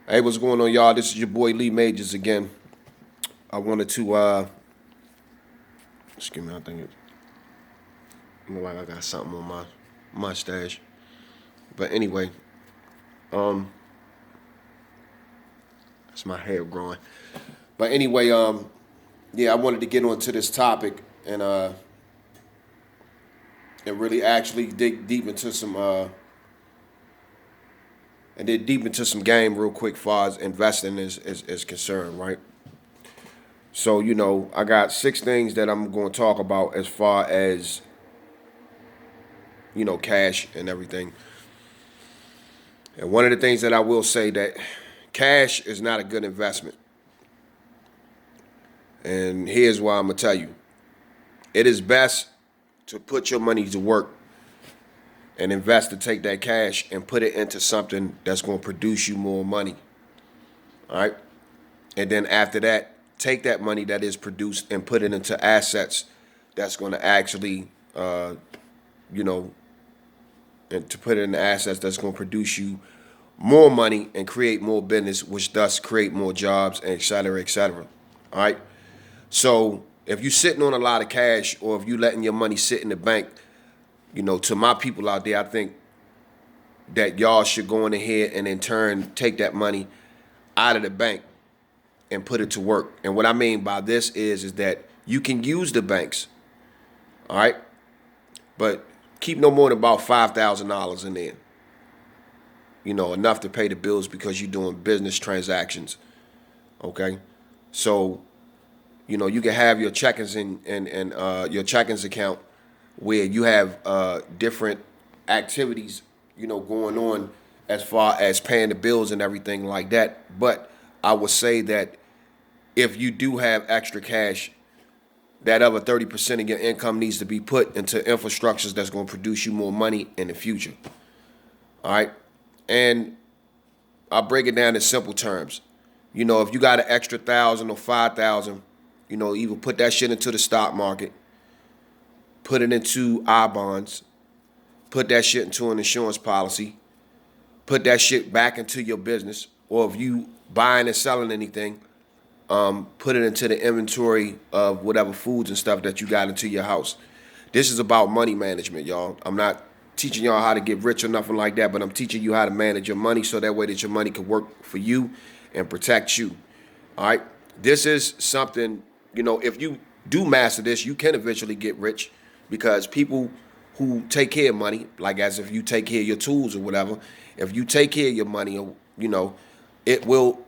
Hey, what's going on, y'all? This is your boy Lee Majors again. I wanted to, excuse me, I think it look like I got something on my mustache. But anyway, um, it's my hair growing. But anyway, yeah, I wanted to get onto this topic and really actually dig deep into some and then deep into some game real quick, far as investing is concerned, right? So I got six things that I'm going to talk about as far as cash and everything. And one of the things that I will say that cash is not a good investment. And here's why I'm gonna tell you. It is best to put your money to work and invest to take that cash and put it into something that's gonna produce you more money. All right. And then after that, take that money that is produced and put it into assets that's gonna actually you know, and to put it in assets that's gonna produce you more money and create more business, which thus create more jobs, and et cetera, et cetera. All right. So if you're sitting on a lot of cash or if you're letting your money sit in the bank, to my people out there, I think that y'all should go in ahead and in turn take that money out of the bank and put it to work. And what I mean by this is that you can use the banks, all right, but keep no more than about $5,000 in there. Enough to pay the bills because you're doing business transactions. Okay, so you can have your checkings and your checkings account where you have different activities, going on as far as paying the bills and everything like that. But I would say that if you do have extra cash, that other 30% of your income needs to be put into infrastructures that's going to produce you more money in the future. All right. And I'll break it down in simple terms. If you got an extra 1,000 or 5,000, either put that shit into the stock market, put it into I bonds, put that shit into an insurance policy, put that shit back into your business, or if you buying and selling anything, put it into the inventory of whatever foods and stuff that you got into your house. This is about money management, y'all. I'm not teaching y'all how to get rich or nothing like that, but I'm teaching you how to manage your money so that way that your money can work for you and protect you. All right. This is something, if you do master this, you can eventually get rich because people who take care of money, like as if you take care of your tools or whatever, if you take care of your money, it will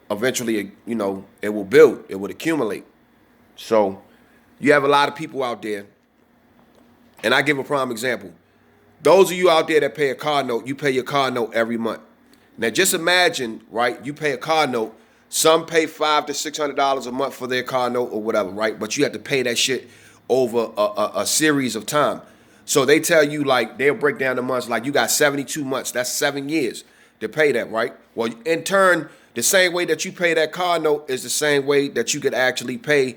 eventually, it will build, it would accumulate. So you have a lot of people out there, and I give a prime example. Those of you out there that pay a car note, you pay your car note every month. Now just imagine, right? You pay a car note. Some pay $500 to $600 a month for their car note or whatever, right? But you have to pay that shit over a series of time. So they tell you like they'll break down the months like you got 72 months. That's 7 years to pay that, right? Well, in turn, the same way that you pay that car note is the same way that you could actually pay,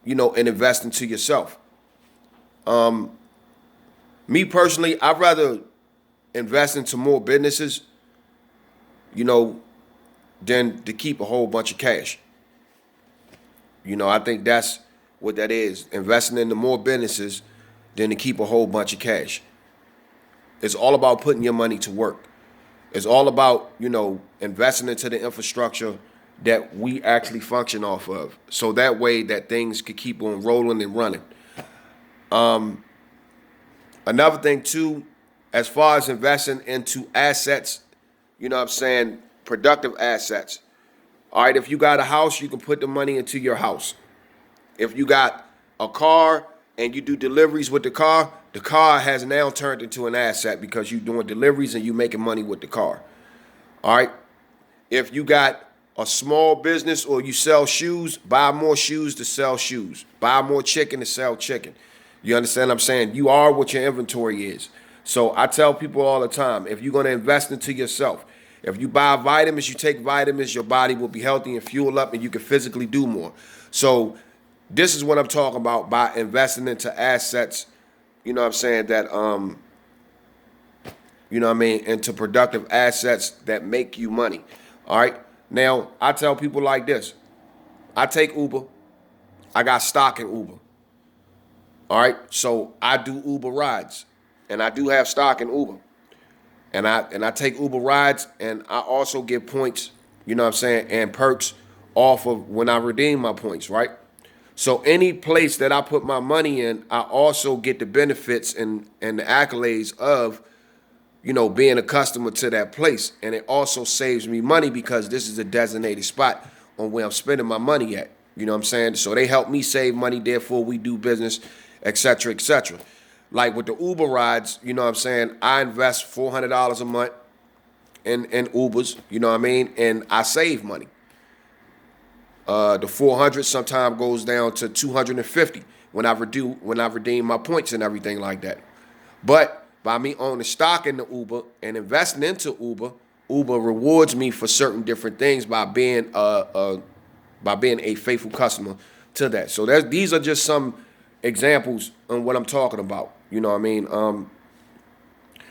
and invest into yourself. Me personally, I'd rather invest into more businesses, you know, than to keep a whole bunch of cash. I think that's what that is. Investing into more businesses than to keep a whole bunch of cash. It's all about putting your money to work. It's all about, investing into the infrastructure that we actually function off of. So that way that things could keep on rolling and running. Another thing too, as far as investing into assets, what I'm saying, productive assets. All right, if you got a house, you can put the money into your house. If you got a car and you do deliveries with the car has now turned into an asset because you're doing deliveries and you're making money with the car. All right. If you got a small business or you sell shoes, buy more shoes to sell shoes. Buy more chicken to sell chicken. You understand what I'm saying? You are what your inventory is. So I tell people all the time, if you're going to invest into yourself, if you buy vitamins, you take vitamins, your body will be healthy and fuel up and you can physically do more. So this is what I'm talking about by investing into assets, that you know what I mean, into productive assets that make you money. All right. Now, I tell people like this. I take Uber. I got stock in Uber. All right. So I do Uber rides. And I do have stock in Uber. And I take Uber rides, and I also get points, you know what I'm saying, and perks off of when I redeem my points, right? So any place that I put my money in, I also get the benefits and the accolades of, you know, being a customer to that place. And it also saves me money because this is a designated spot on where I'm spending my money at. You know what I'm saying? So they help me save money, therefore we do business, et cetera, et cetera. Like with the Uber rides, you know what I'm saying? I invest $400 a month in Ubers, you know what I mean? And I save money. The 400 sometimes goes down to 250 when I redeem my points and everything like that. But by me owning stock in the Uber and investing into Uber, Uber rewards me for certain different things by being a faithful customer to that. So these are just some examples on what I'm talking about. You know what I mean?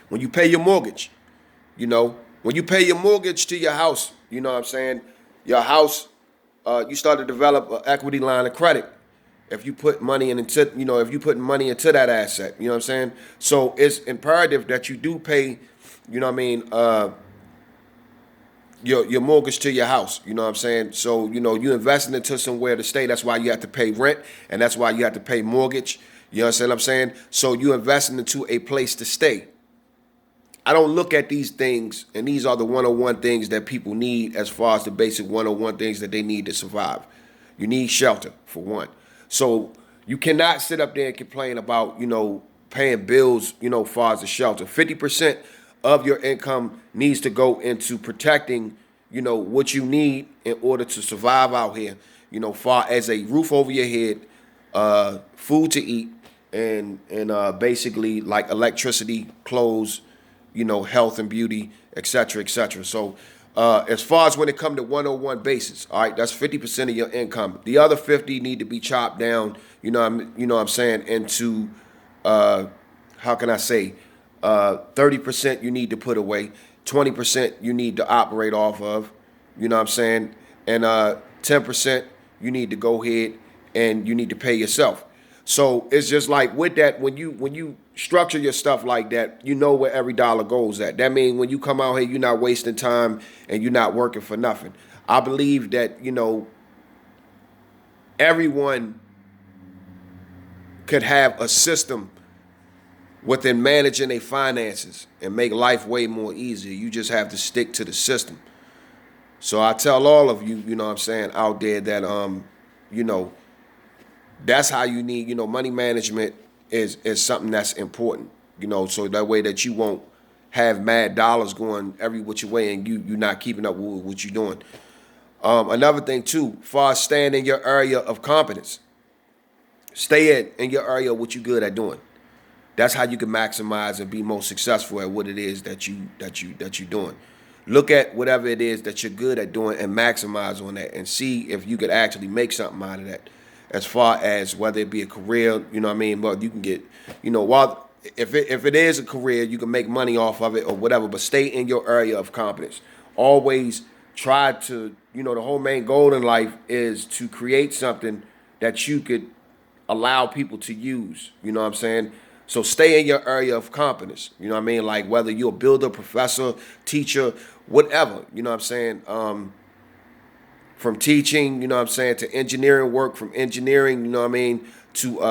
When you pay your mortgage, you know, when you pay your mortgage to your house, you know what I'm saying? Your house, you start to develop an equity line of credit. If you put money into, you know, if you put money into that asset, you know what I'm saying? So it's imperative that you do pay, you know what I mean, your mortgage to your house, you know what I'm saying? So, you know, you investing into somewhere to stay. That's why you have to pay rent, and that's why you have to pay mortgage. You understand what I'm saying? So you investing into a place to stay. I don't look at these things, and these are the 101 things that people need as far as the basic 101 things that they need to survive. You need shelter, for one. So you cannot sit up there and complain about, you know, paying bills, you know, as far as the shelter. 50% of your income needs to go into protecting, you know, what you need in order to survive out here, you know, far as a roof over your head, food to eat, and basically like electricity, clothes, you know, health and beauty, et cetera, et cetera. So as far as when it comes to 101 basis, all right, that's 50% of your income. The other 50 need to be chopped down, you know what I'm saying, into, how can I say, 30% you need to put away, 20% you need to operate off of, you know what I'm saying, and 10% you need to go ahead and you need to pay yourself. So it's just like with that, when you structure your stuff like that, you know where every dollar goes at. That means when you come out here, you're not wasting time and you're not working for nothing. I believe that, you know, everyone could have a system within managing their finances and make life way more easier. You just have to stick to the system. So I tell all of you, you know what I'm saying, out there that, you know, that's how you need, you know, money management is something that's important, you know, so that way that you won't have mad dollars going every which way and you're not keeping up with what you're doing. Another thing too, far as staying in your area of competence, stay in your area of what you're good at doing. That's how you can maximize and be most successful at what it is that you're doing. Look at whatever it is that you're good at doing and maximize on that and see if you could actually make something out of that. As far as whether it be a career, you know what I mean, but you can get, you know, while if it is a career, you can make money off of it or whatever, but stay in your area of competence. Always try to, you know, the whole main goal in life is to create something that you could allow people to use, you know what I'm saying? So stay in your area of competence, you know what I mean? Like whether you're a builder, professor, teacher, whatever, you know what I'm saying? From teaching, you know what I'm saying, to engineering work, from engineering, you know what I mean, to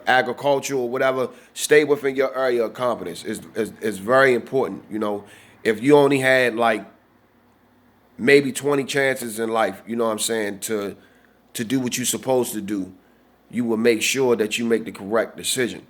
agriculture or whatever, stay within your area of competence. Is very important, you know. If you only had like maybe 20 chances in life, you know what I'm saying, to do what you're supposed to do, you will make sure that you make the correct decision,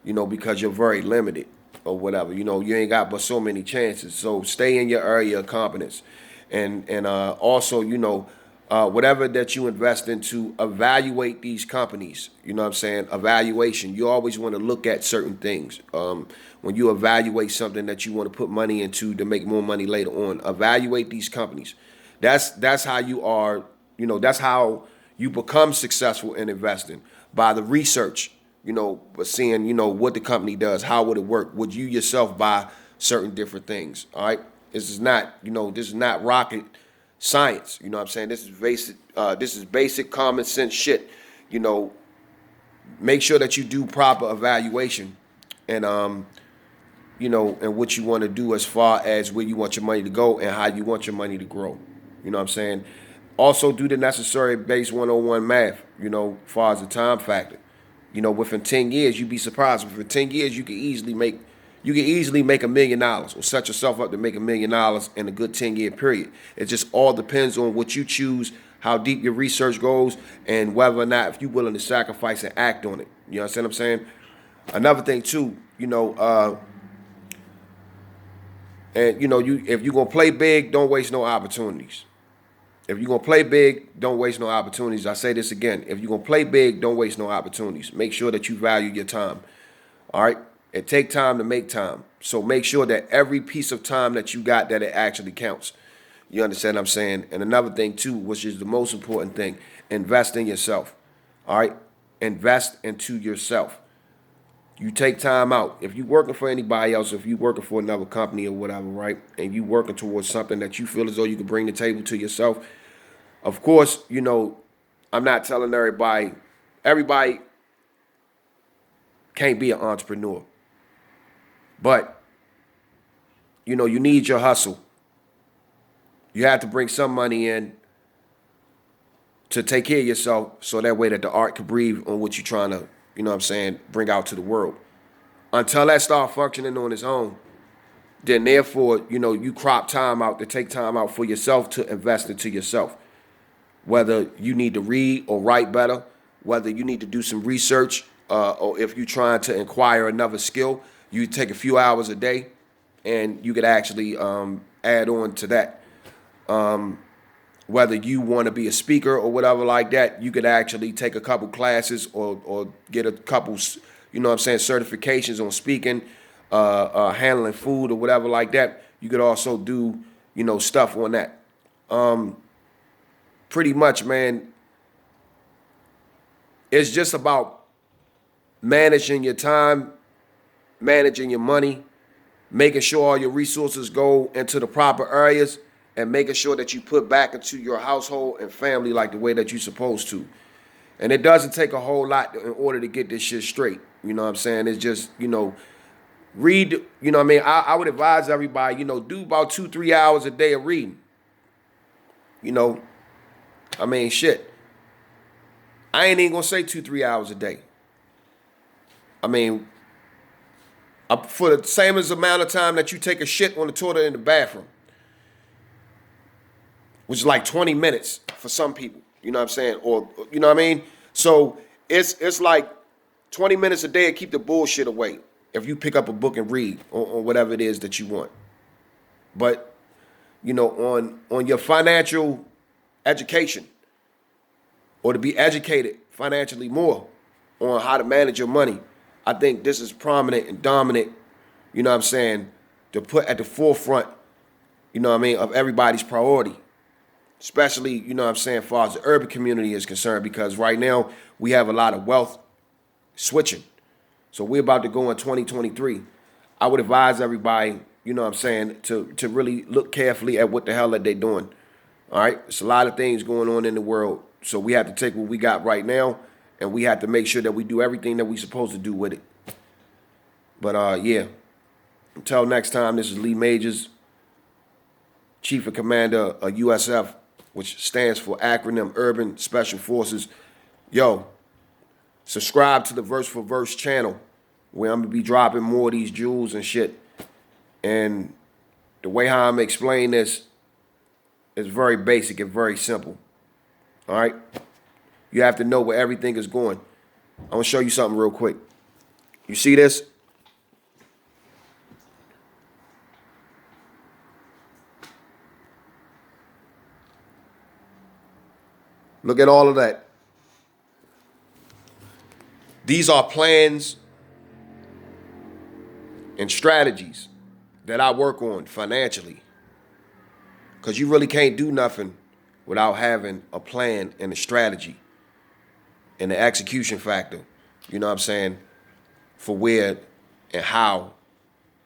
you know, because you're very limited or whatever. You know, you ain't got but so many chances. So stay in your area of competence. And also, you know, whatever that you invest into, evaluate these companies. You know what I'm saying? Evaluation. You always want to look at certain things. When you evaluate something that you want to put money into to make more money later on, evaluate these companies. That's how you are, you know, that's how you become successful in investing, by the research, you know, seeing, you know, what the company does, how would it work? Would you yourself buy certain different things. All right, this is not, this is not rocket science. You know what I'm saying? This is basic. This is basic common sense shit. You know, make sure that you do proper evaluation, and and what you want to do as far as where you want your money to go and how you want your money to grow. You know what I'm saying? Also do the necessary base 101 math, as far as the time factor. Within 10 years, you'd be surprised. Within 10 years, you can easily make $1 million or set yourself up to make $1 million in a good 10-year period. It just all depends on what you choose, how deep your research goes, and whether or not if you're willing to sacrifice and act on it. You understand what I'm saying? Another thing too, if you're gonna play big, don't waste no opportunities. If you're gonna play big, don't waste no opportunities. I say this again. If you're gonna play big, don't waste no opportunities. Make sure that you value your time. All right? It take time to make time. So make sure that every piece of time that you got, that it actually counts. You understand what I'm saying? And another thing too, which is the most important thing, invest in yourself. All right? Invest into yourself. You take time out. If you're working for anybody else, if you're working for another company or whatever, right, and you working towards something that you feel as though you can bring the table to yourself, of course, I'm not telling everybody can't be an entrepreneur. But, you need your hustle. You have to bring some money in to take care of yourself so that way that the art can breathe on what you're trying to, bring out to the world. Until that start functioning on its own, then therefore, you crop time out to take time out for yourself to invest into yourself. Whether you need to read or write better, whether you need to do some research, or if you're trying to acquire another skill, you take a few hours a day and you could actually add on to that. Whether you want to be a speaker or whatever like that, you could actually take a couple classes or get a couple, certifications on speaking, handling food or whatever like that. You could also do, stuff on that. Pretty much, man, it's just about managing your time, managing your money, making sure all your resources go into the proper areas, and making sure that you put back into your household and family like the way that you're supposed to. And it doesn't take a whole lot in order to get this shit straight. You know what I'm saying? It's just, read, I would advise everybody, do about 2-3 hours a day of reading. Shit. I ain't even gonna say 2-3 hours a day. For the same as amount of time that you take a shit on the toilet in the bathroom, which is like 20 minutes for some people, you know what I'm saying? Or, you know what I mean? So it's like 20 minutes a day to keep the bullshit away if you pick up a book and read on whatever it is that you want. But, on your financial education, or to be educated financially more on how to manage your money, I think this is prominent and dominant, to put at the forefront, of everybody's priority. Especially, as far as the urban community is concerned, because right now we have a lot of wealth switching. So we're about to go in 2023. I would advise everybody, to really look carefully at what the hell that they're doing. All right? It's a lot of things going on in the world. So we have to take what we got right now, and we have to make sure that we do everything that we're supposed to do with it. But, yeah. Until next time, this is Lee Majors, Chief of Commander of USF, which stands for acronym Urban Special Forces. Yo, subscribe to the Verse for Verse channel, where I'm going to be dropping more of these jewels and shit. And the way how I'm explaining this is very basic and very simple. All right? You have to know where everything is going. I'm going to show you something real quick. You see this? Look at all of that. These are plans and strategies that I work on financially. Because you really can't do nothing without having a plan and a strategy and the execution factor, for where and how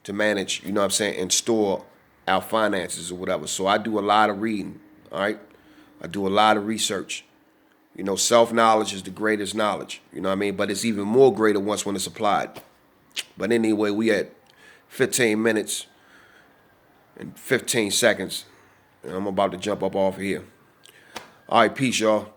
to manage, you know what I'm saying, and store our finances or whatever. So I do a lot of reading, all right? I do a lot of research. You know, self-knowledge is the greatest knowledge, you know what I mean? But it's even more greater once when it's applied. But anyway, we at 15 minutes and 15 seconds, and I'm about to jump up off of here. All right, peace, y'all.